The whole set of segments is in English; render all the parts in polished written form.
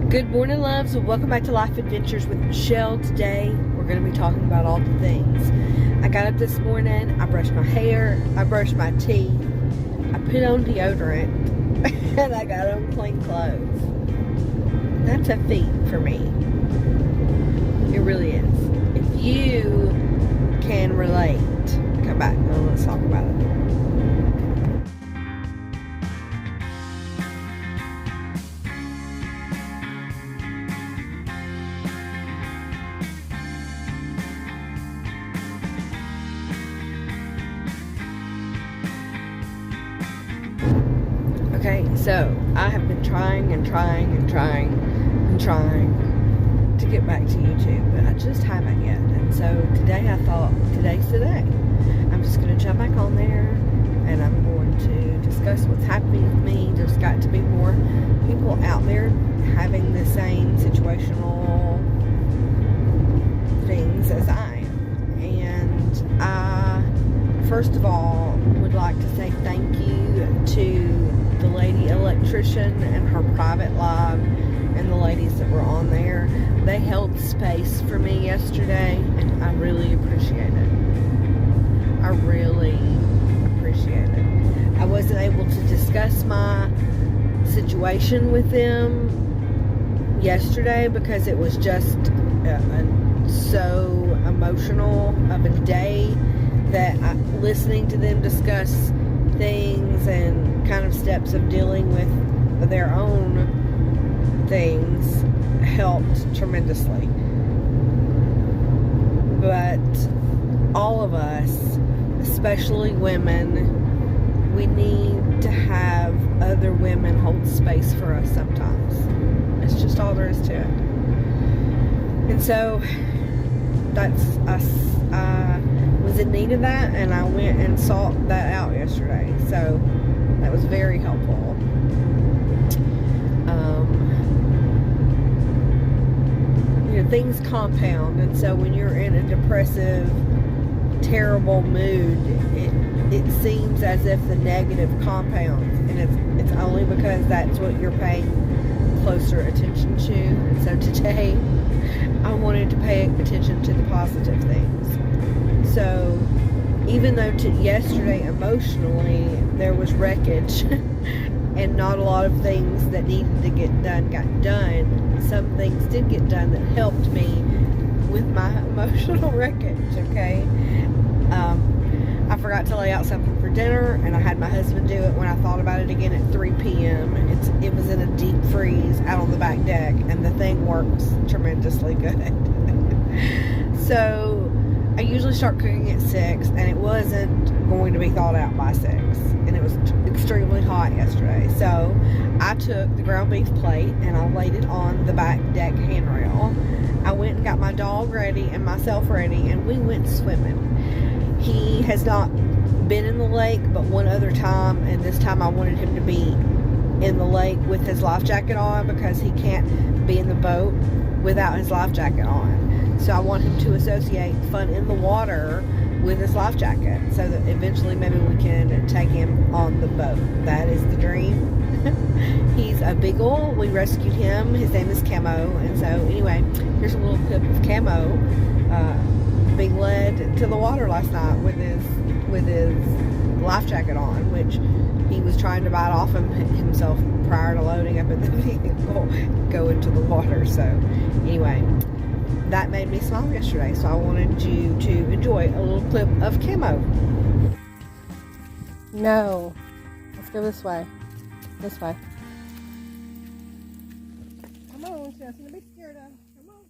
Good morning, loves. Welcome back to Life Adventures with Michelle. Today, we're going to be talking about all the things. I got up this morning, I brushed my hair, I brushed my teeth, I put on deodorant, and I got on clean clothes. That's a feat for me. It really is. If you can relate, come back and let's talk about it. Okay, so I have been trying to get back to YouTube, but I just haven't yet. And so today I thought, today's the day. I'm just going to jump back on there and I'm going to discuss what's happening with me. There's got to be more people out there having the same situational things as I am. And I, first of all, would like to say thank you to the lady Electrician and her private live and the ladies that were on there. They held space for me yesterday and I really appreciate it. I really appreciate it. I wasn't able to discuss my situation with them yesterday because it was just so emotional of a day that listening to them discuss things and kind of steps of dealing with their own things helped tremendously. But all of us, especially women, we need to have other women hold space for us sometimes. It's just all there is to it. And so that's us. I was in need of that, and I went and sought that out yesterday. So that was very helpful. Things compound, and so when you're in a depressive, terrible mood, it seems as if the negative compounds, and it's only because that's what you're paying closer attention to. And so today I wanted to pay attention to the positive things. So even though yesterday emotionally there was wreckage and not a lot of things that needed to get done got done, some things did get done that helped me with my emotional wreckage, okay? I forgot to lay out something for dinner, and I had my husband do it when I thought about it again at 3 p.m. It was in a deep freeze out on the back deck, and the thing works tremendously good. So I usually start cooking at 6, and it wasn't going to be thawed out by 6, and it was extremely hot yesterday. So I took the ground beef plate and I laid it on the back deck handrail. I went and got my dog ready and myself ready, and we went swimming. He has not been in the lake but one other time, and this time I wanted him to be in the lake with his life jacket on because he can't be in the boat without his life jacket on. So I want him to associate fun in the water with his life jacket so that eventually maybe we can take him on the boat. That is the dream. He's a beagle. We rescued him. His name is Camo. And so anyway, here's a little clip of Camo being led to the water last night with his life jacket on, which he was trying to bite off himself prior to loading up in the vehicle, go into the water. So anyway, that made me smile yesterday, so I wanted you to enjoy a little clip of Camo. No. Let's go this way. This way. Come on, she's nothing to be scared of. Come on.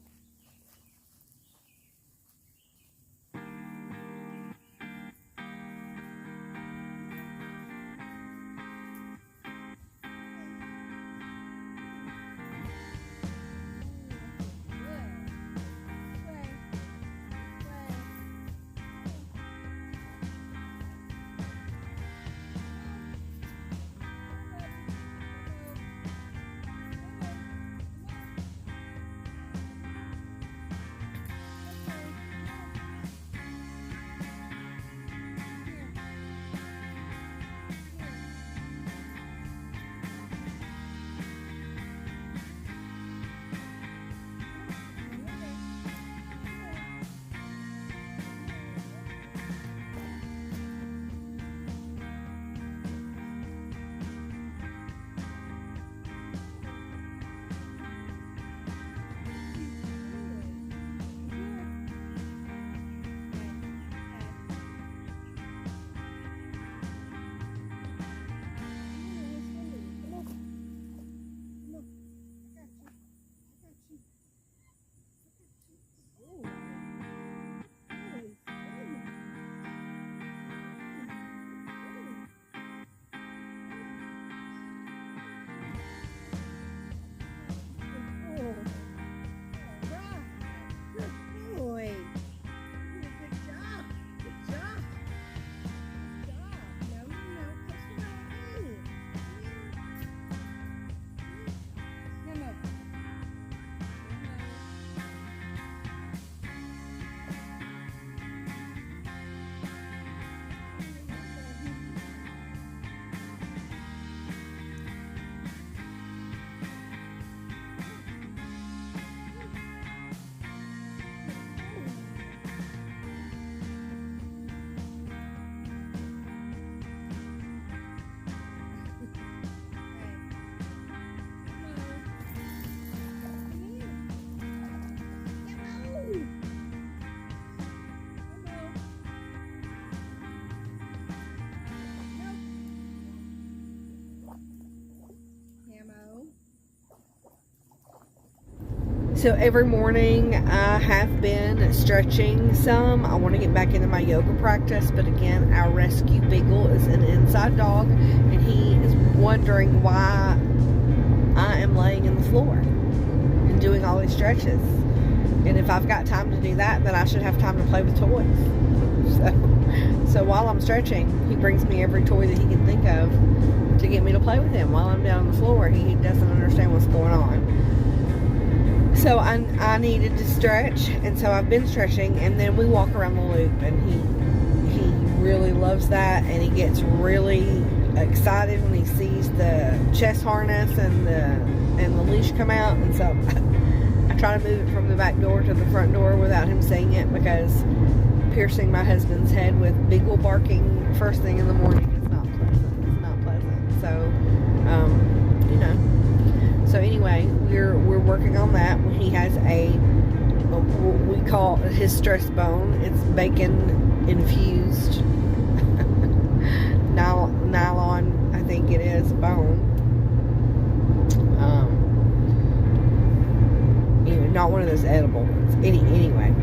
So every morning I have been stretching some. I want to get back into my yoga practice, but again, our rescue beagle is an inside dog, and he is wondering why I am laying in the floor and doing all these stretches. And if I've got time to do that, then I should have time to play with toys. So while I'm stretching, he brings me every toy that he can think of to get me to play with him while I'm down on the floor. He doesn't understand what's going on. So I needed to stretch, and so I've been stretching, and then we walk around the loop, and he really loves that, and he gets really excited when he sees the chest harness and the leash come out. And so I try to move it from the back door to the front door without him seeing it, because piercing my husband's head with beagle barking first thing in the morning is not pleasant. It's not pleasant. So you know. So anyway, we're working on that. He has what we call his stress bone. It's bacon infused nylon, I think it is, bone. Anyway, not one of those edible ones. Anyway,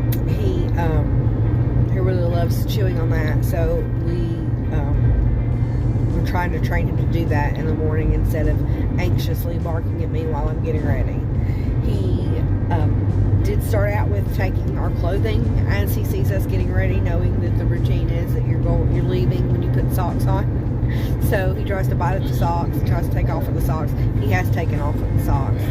he really loves chewing on that. So we're trying to train him to do that in the morning instead of anxiously barking at me while I'm getting ready. He did start out with taking our clothing as he sees us getting ready, knowing that the routine is that you're leaving when you put socks on. So he tries to bite at the socks, he tries to take off with the socks. He has taken off with the socks.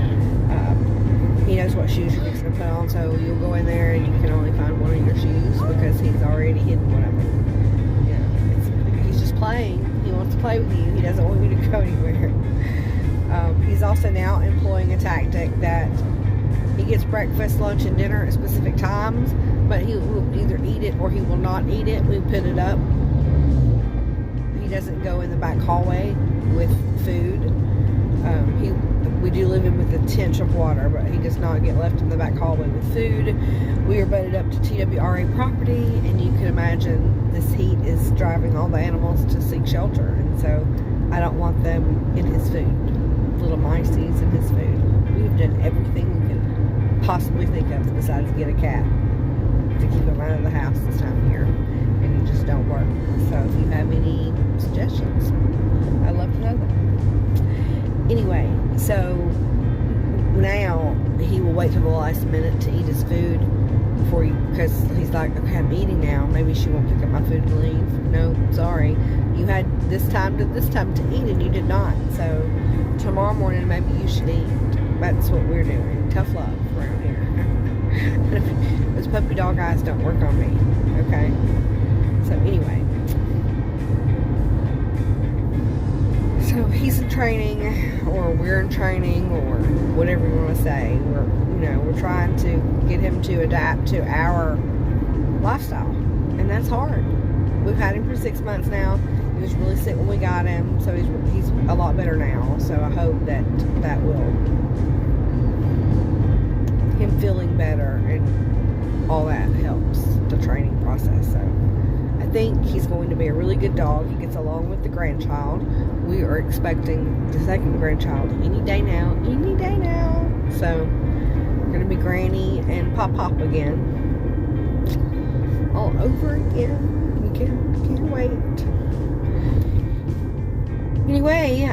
He knows what shoes you're going to put on, so you'll go in there and you can only find one of your shoes because he's already hidden one of them. You know, he's just playing. He wants to play with you. He doesn't want you to go anywhere. He's also now employing a tactic that he gets breakfast, lunch, and dinner at specific times, but he will either eat it or he will not eat it. We put it up. He doesn't go in the back hallway with food. We do live in with a tinge of water, but he does not get left in the back hallway with food. We are butted up to TWRA property, and you can imagine this heat is driving all the animals to seek shelter, and so I don't want them in his food. Little mices in his food. We've done everything we could possibly think of besides get a cat to keep him out of the house this time of year, and it just don't work. So if you have any suggestions, I'd love to know them. Anyway, so now he will wait till the last minute to eat his food before because he's like, okay, I'm eating now. Maybe she won't pick up my food and leave. No, sorry. You had this time to eat and you did not. So tomorrow morning, maybe you should eat. That's what we're doing. Tough love around here. Those puppy dog eyes don't work on me. Okay? So anyway. So he's in training, or we're in training, or whatever you want to say. We're trying to get him to adapt to our lifestyle, and that's hard. We've had him for 6 months now. He was really sick when we got him, so he's a lot better now. So I hope that will him feeling better and all that helps the training process. So I think he's going to be a really good dog. He gets along with the grandchild. We are expecting the second grandchild any day now. So we're going to be Granny and Pop again. All over again. We can't wait. Anyway,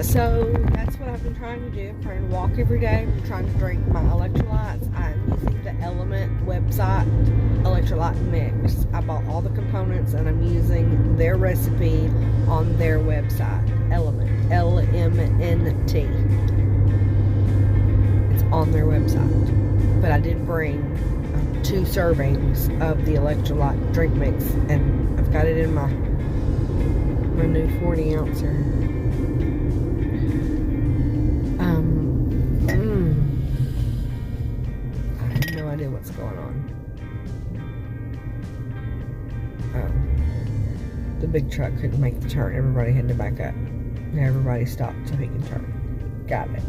so that's what I've been trying to do. I'm trying to walk every day. I'm trying to drink my electrolytes. I'm using the Element website electrolyte mix. I bought all the components and I'm using their recipe on their website. Element, LMNT. It's on their website. But I did bring 2 servings of the electrolyte drink mix, and I've got it in my new 40 ouncer. I have no idea what's going on. The big truck couldn't make the turn. Everybody had to back up. Now everybody stopped so he can turn. Got it.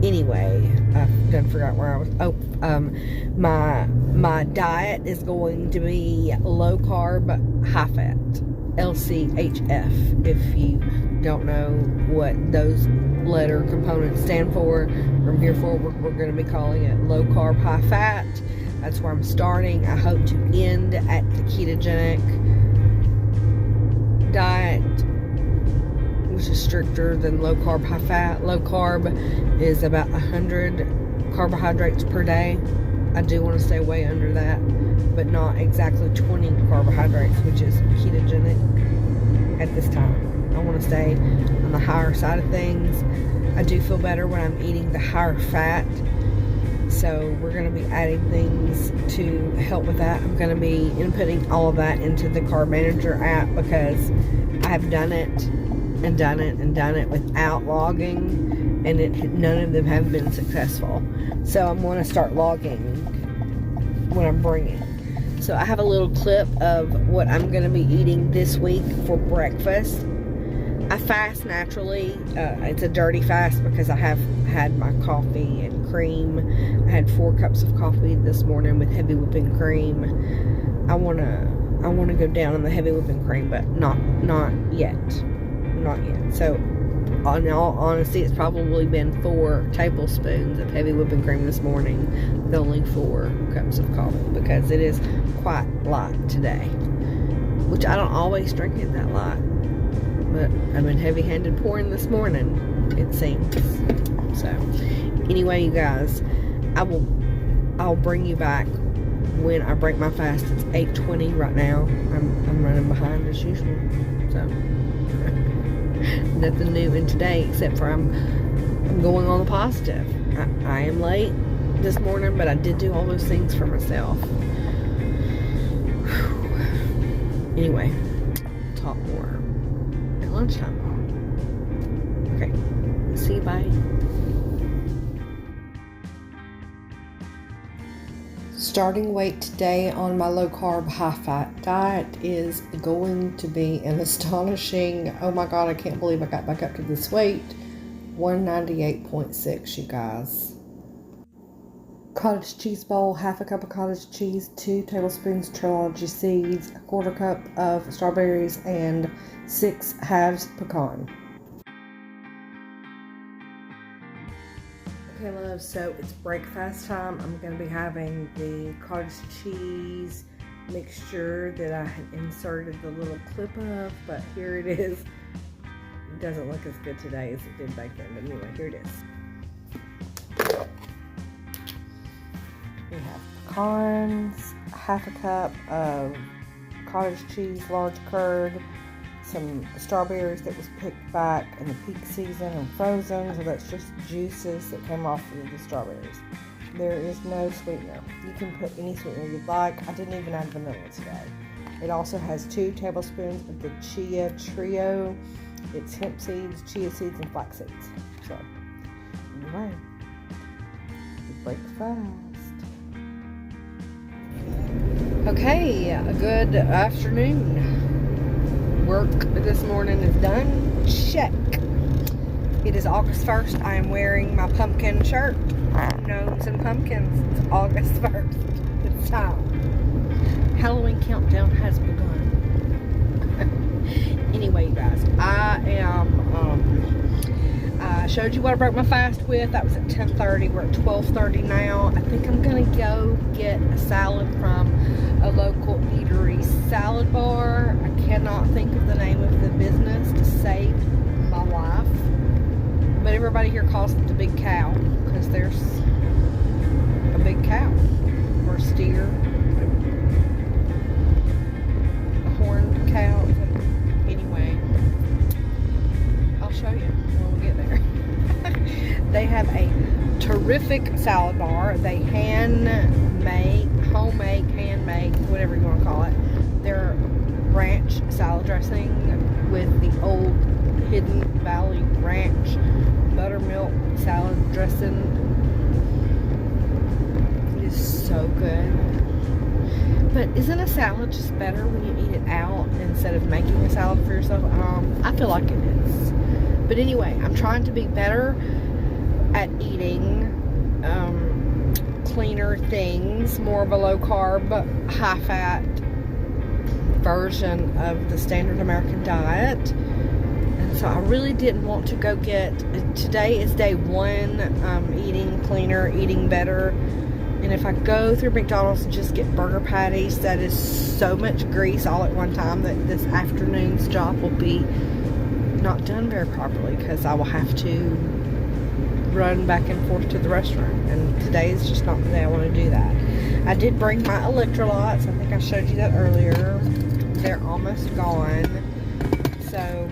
Anyway, I done forgot where I was. My diet is going to be low carb, high fat. LCHF, if you don't know what those letter components stand for, from here forward we're going to be calling it low carb, high fat. That's where I'm starting. I hope to end at the ketogenic diet, which is stricter than low carb, high fat. Low carb is about 100 carbohydrates per day. I do want to stay way under that, but not exactly 20 carbohydrates, which is ketogenic at this time. I want to stay on the higher side of things. I do feel better when I'm eating the higher fat, so we're going to be adding things to help with that. I'm going to be inputting all of that into the Carb Manager app, because I have done it and done it and done it without logging, and none of them have been successful. So I'm going to start logging when I'm bringing. So I have a little clip of what I'm going to be eating this week for breakfast. I fast naturally. It's a dirty fast because I have had my coffee and cream. I had 4 cups of coffee this morning with heavy whipping cream. I wanna go down on the heavy whipping cream, but not yet. Not yet. So, in all honesty, it's probably been 4 tablespoons of heavy whipping cream this morning with only 4 cups of coffee, because it is quite light today, which I don't always drink it that light. But I've been heavy-handed pouring this morning, it seems. So, anyway, you guys, I'll bring you back when I break my fast. It's 8:20 right now. I'm running behind as usual. So, nothing new in today, except for I'm going on the positive. I am late this morning, but I did do all those things for myself. Anyway, talk more lunchtime. Okay, see you, bye. Starting weight today on my low carb, high fat diet is going to be an astonishing, oh my god, I can't believe I got back up to this weight, 198.6, you guys. Cottage cheese bowl, half a cup of cottage cheese, 2 tablespoons trilogy seeds, a 1/4 cup of strawberries, and 6 halves pecan. Okay, love, so it's breakfast time. I'm going to be having the cottage cheese mixture that I had inserted the little clip of, but here it is. It doesn't look as good today as it did back then, but anyway, here it is. We have pecans, half a cup of cottage cheese, large curd, some strawberries that was picked back in the peak season and frozen, so that's just juices that came off of the strawberries. There is no sweetener. You can put any sweetener you'd like. I didn't even add vanilla today. It also has 2 tablespoons of the chia trio. It's hemp seeds, chia seeds, and flax seeds. So, anyway, breakfast. Okay, a good afternoon. Work this morning is done. Check. It is August 1st. I am wearing my pumpkin shirt. Gnomes and pumpkins. It's August 1st. It's time. Halloween countdown has begun. Anyway, you guys, I showed you what I broke my fast with. That was at 10:30. We're at 12:30 now. I think I'm gonna go get a salad from a local eatery salad bar. I cannot think of the name of the business to save my life, but everybody here calls it the Big Cow because there's a big cow or steer, a horned cow. Anyway, I'll show you when we get there. They have a terrific salad bar. They homemade, handmade, whatever you want to call it. Their ranch salad dressing with the old Hidden Valley Ranch buttermilk salad dressing. It is so good. But isn't a salad just better when you eat it out instead of making a salad for yourself? I feel like it is. But anyway, I'm trying to be better at eating cleaner things, more of a low carb, high fat version of the standard American diet. And So I really didn't want to go get, today is day 1, eating cleaner, eating better. And if I go through McDonald's and just get burger patties, that is so much grease all at one time that this afternoon's job will be not done very properly, because I will have to run back and forth to the restroom. And today is just not the day I want to do that. I did bring my electrolytes. I think I showed you that earlier. They're almost gone. So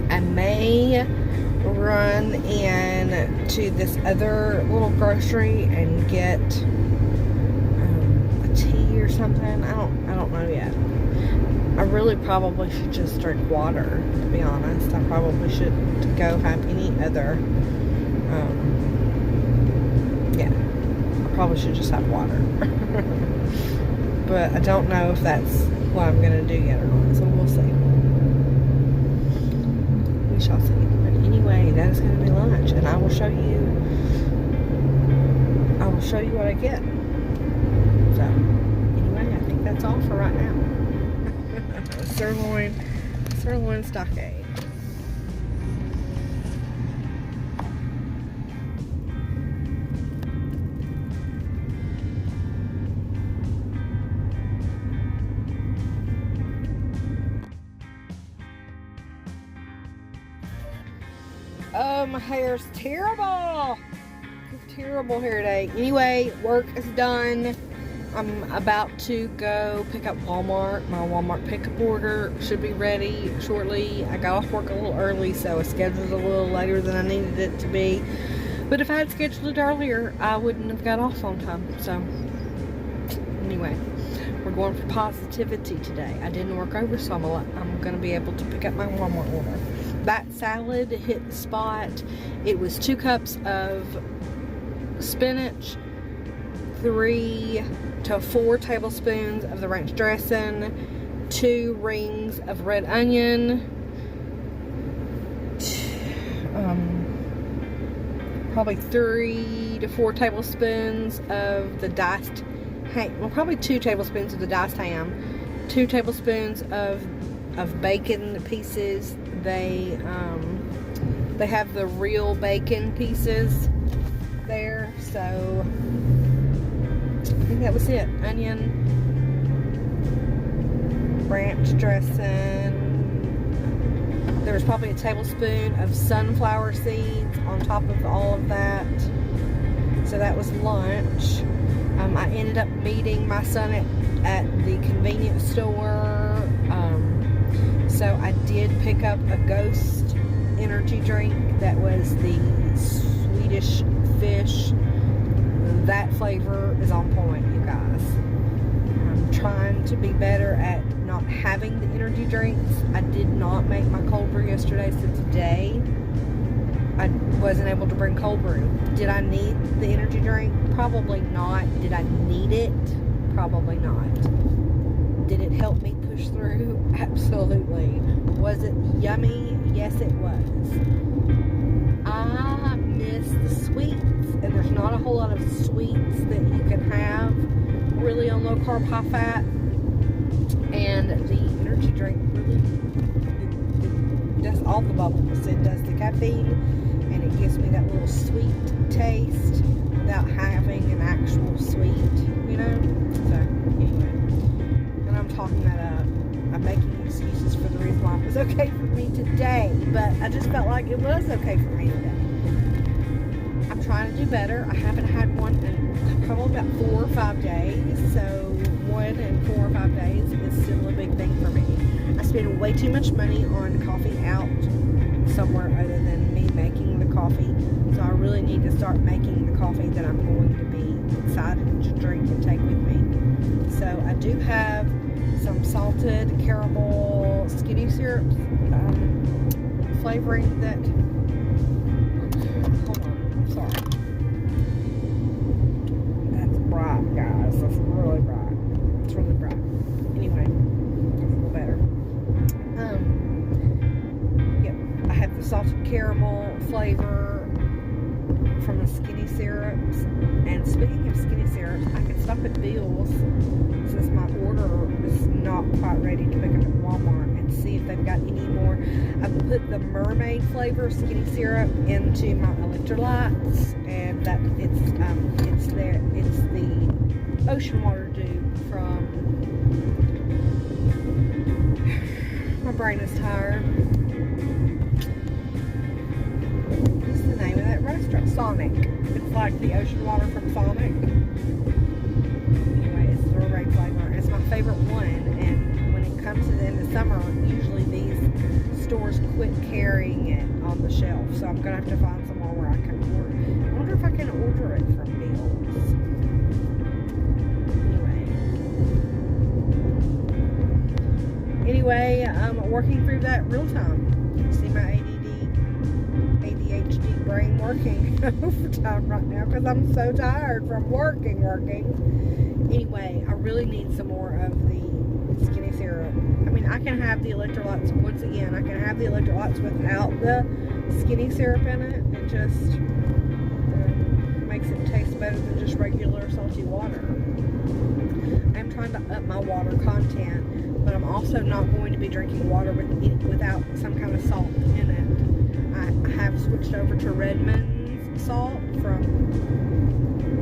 I may run in to this other little grocery and get a tea or something. I don't know yet. I really probably should just drink water, to be honest. I probably should go have any other yeah, I probably should just have water. But I don't know if that's what I'm gonna do yet or not, so we'll see. We shall see. But anyway, that is going to be lunch, and I will show you what I get. So anyway, I think that's all for right now. sirloin stockade. Oh, my hair's terrible. It's terrible hair day. Anyway, work is done. I'm about to go pick up Walmart. My Walmart pickup order should be ready shortly. I got off work a little early, so I scheduled it a little later than I needed it to be. But if I had scheduled it earlier, I wouldn't have got off on time. So, anyway, we're going for positivity today. I didn't work over, so I'm going to be able to pick up my Walmart order. That salad hit the spot. It was 2 cups of spinach, 3 to 4 tablespoons of the ranch dressing, 2 rings of red onion, probably 3 to 4 tablespoons of the diced ham, well, probably 2 tablespoons of the diced ham, 2 tablespoons of bacon pieces. They have the real bacon pieces there, so I think that was it. Onion, ranch dressing. There was probably a tablespoon of sunflower seeds on top of all of that. So that was lunch. I ended up meeting my son at the convenience store. So I did pick up a Ghost energy drink that was the Swedish fish. That flavor is on point, you guys. I'm trying to be better at not having the energy drinks. I did not make my cold brew yesterday, so today I wasn't able to bring cold brew. Did I need the energy drink? Probably not. Did I need it? Probably not. Did it help me push through? Absolutely. Was it yummy? Yes, it was. I miss the sweets, and there's not a whole lot of sweets that you can have really on low carb, high fat. And the energy drink really it does all the bubbles. It does the caffeine, and it gives me that little sweet taste without having an actual sweet, you know? So, anyway. And I'm talking that up. I'm making excuses for the reason why it was okay for me today, but I just felt like it was okay for me today. I'm trying to do better. I haven't had one in probably about 4 or 5 days, so 1 in 4 or 5 days is still a big thing for me. I spend way too much money on coffee out somewhere other than me making the coffee, so I really need to start making the coffee that I'm going to be excited to drink and take with me. So I do have some salted caramel skinny syrup flavoring that, hold on, sorry, that's bright, guys, that's really bright, it's really bright. Anyway, a little better. Yep, I have the salted caramel flavor from the skinny syrups. And speaking of skinny syrups, I can stop at Bill's since my order is not quite ready to pick up at Walmart and see if they've got any more. I've put the mermaid flavor skinny syrup into my electrolytes, and that it's the ocean water dupe from, my brain is tired. What's the name of that restaurant? Sonic. It's like the ocean water from Sonic. Anyway, it's the mermaid flavor. It's my favorite one, and when it comes to the end of summer, usually these stores quit carrying it on the shelf, so I'm gonna have to find somewhere where I can order. I wonder if I can order it from Bill's. Anyway, I'm working through that real time. See my ADHD brain working overtime right now because I'm so tired from working. Anyway, I really need some more of the skinny syrup. I mean, I can have the electrolytes, once again, I can have the electrolytes without the skinny syrup in it. It just makes it taste better than just regular salty water. I'm trying to up my water content, but I'm also not going to be drinking water without some kind of salt in it. I have switched over to Redmond's salt from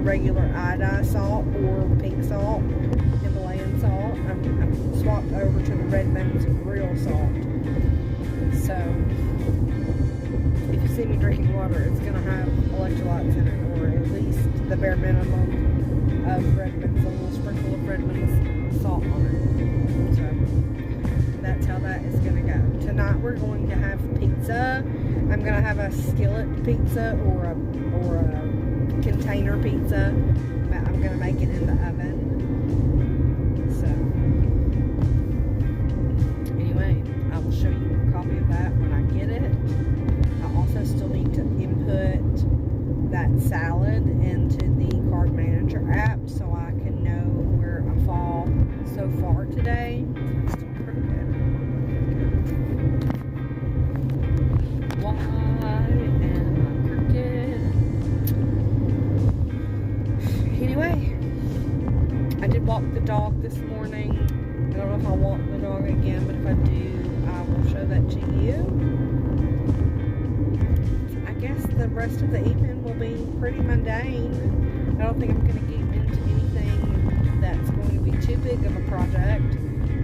regular iodized salt or pink salt, Himalayan salt. I'm swapped over to the Redmond's real salt. So if you see me drinking water, it's going to have electrolytes in it, or at least the bare minimum of Redmond's, a little sprinkle of Redmond's salt on it. So that's how that is going to go. Tonight we're going to have pizza. I'm going to have a skillet pizza or a container pizza. I'm going to make it in the oven. So anyway, I will show you a copy of that when I get it. I also still need to input that salad into the Carb Manager app so I can know where I fall so far today. Why am I crooked? Anyway, I did walk the dog this morning. I don't know if I'll walk the dog again, but if I do, I will show that to you. I guess the rest of the evening will be pretty mundane. I don't think I'm going to get into anything that's going to be too big of a project.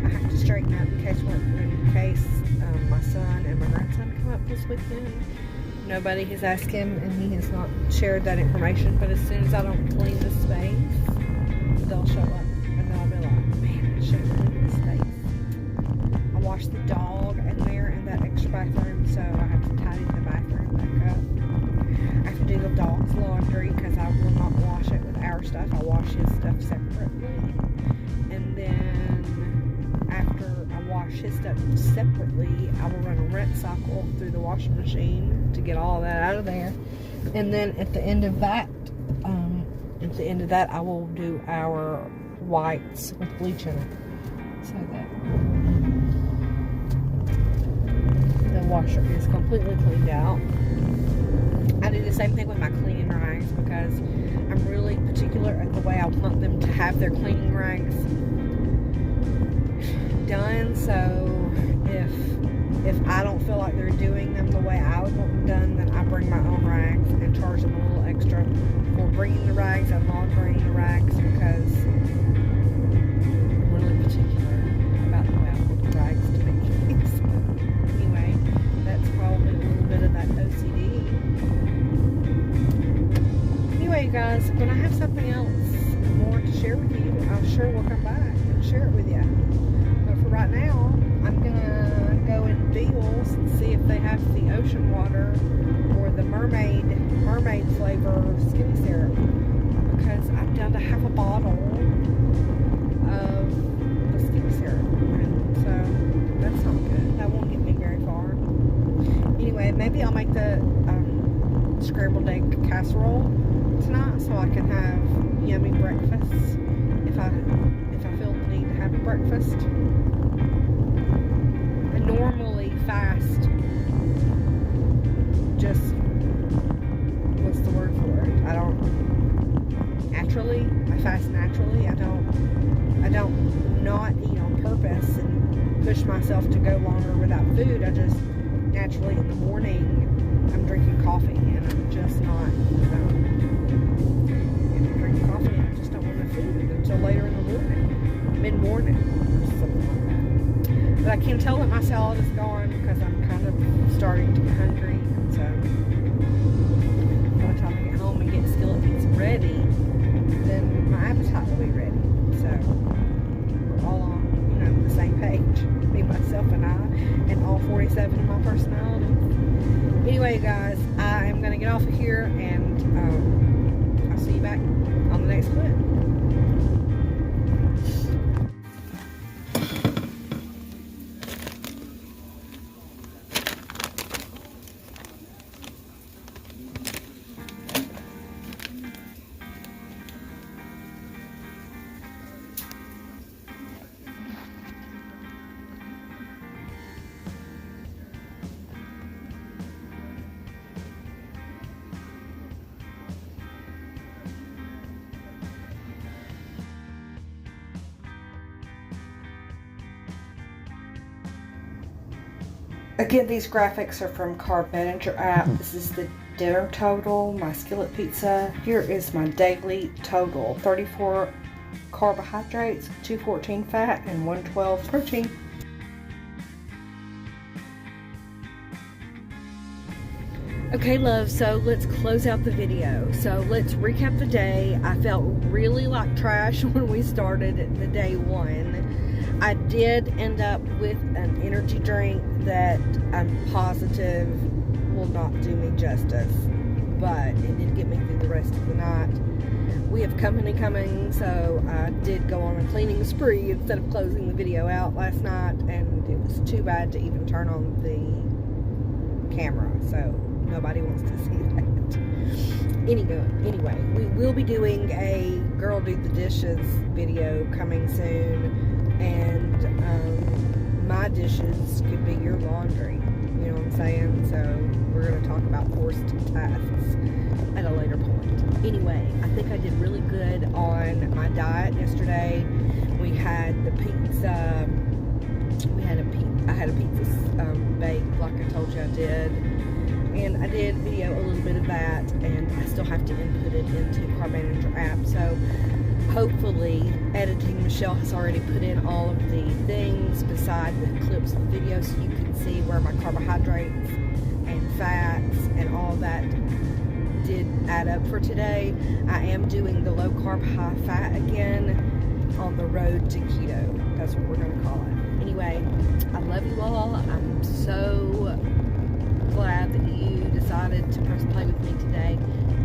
I have to straighten up in case my son and my grandson come up this weekend. Nobody has asked him, and he has not shared that information, but as soon as I don't clean the space, they'll show up, and I'll be like, man, I should have cleaned the space. I washed the dog in there in that extra bathroom, so I have to tidy the bathroom back up. I have to do the dog's laundry because I will not wash it with our stuff. I wash his stuff separately. And then after I wash his stuff separately, I will run a rinse cycle through the washing machine to get all of that out of there. And then at the end of that, I will do our whites with bleach in it. So that the washer is completely cleaned out. I do the same thing with my cleaning rags because I'm really particular at the way I want them to have their cleaning rags done. So if I don't feel like they're doing them the way I would want them done, then I bring my own rags and charge them a little extra for bringing the rags and laundering the rags, because I'm really particular about the way I want the rags to be. So anyway, that's probably a little bit of that OCD. Anyway, you guys, when I have something else more to share with you, I sure will come back and share it with you. But for right now, I'm gonna go in Bill's and see if they have the ocean water or the mermaid flavor skinny syrup, because I'm down to half a bottle of the skinny syrup, and so that's not good. That won't get me very far. Anyway, maybe I'll make the scrambled egg casserole tonight so I can have yummy breakfast if I feel the need to have a breakfast. I normally fast just, what's the word fast naturally. I don't not eat on purpose and push myself to go longer without food. I just naturally in the morning I'm drinking coffee and I'm just not drinking coffee and I just don't want no food until later in the morning, mid-morning or something like that. But I can tell that my salad is gone because I'm kind of starting to get hungry, and so by the time I get home and get skillet pizza ready, then my appetite will be ready. So we're all on, the same page, me, myself, and I, and all 47 of my personalities. Anyway, guys, I am going to get off of here, and I'll see you back on the next clip. Again, these graphics are from Carb Manager app. This is the dinner total, my skillet pizza. Here is my daily total: 34 carbohydrates, 214 fat, and 112 protein. Okay, love, so let's close out the video. So let's recap the day. I felt really like trash when we started the day one. I did end up with an energy drink that I'm positive will not do me justice, but it did get me through the rest of the night. We have company coming, so I did go on a cleaning spree instead of closing the video out last night, and it was too bad to even turn on the camera, so nobody wants to see that. Anyway, we will be doing a girl do the dishes video coming soon. And my dishes could be your laundry, you know what I'm saying? So we're going to talk about forced tasks at a later point. Anyway, I think I did really good on my diet yesterday. We had the pizza, I had a pizza baked like I told you I did. And I did video a little bit of that, and I still have to input it into Carb Manager app. So hopefully editing, Michelle has already put in all of the things beside the clips of the video, so you can see where my carbohydrates and fats and all that did add up for today. I am doing the low carb high fat again on the road to keto. That's what we're going to call it. Anyway, I love you all. I'm so glad that you decided to press play with me today.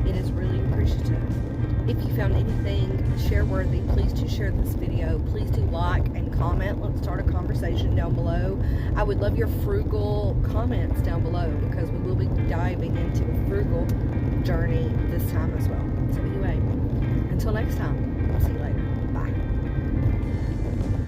It is really appreciative. If you found anything share worthy, please do share this video. Please do like and comment. Let's start a conversation down below. I would love your frugal comments down below, because we will be diving into a frugal journey this time as well. So anyway, until next time, I'll see you later.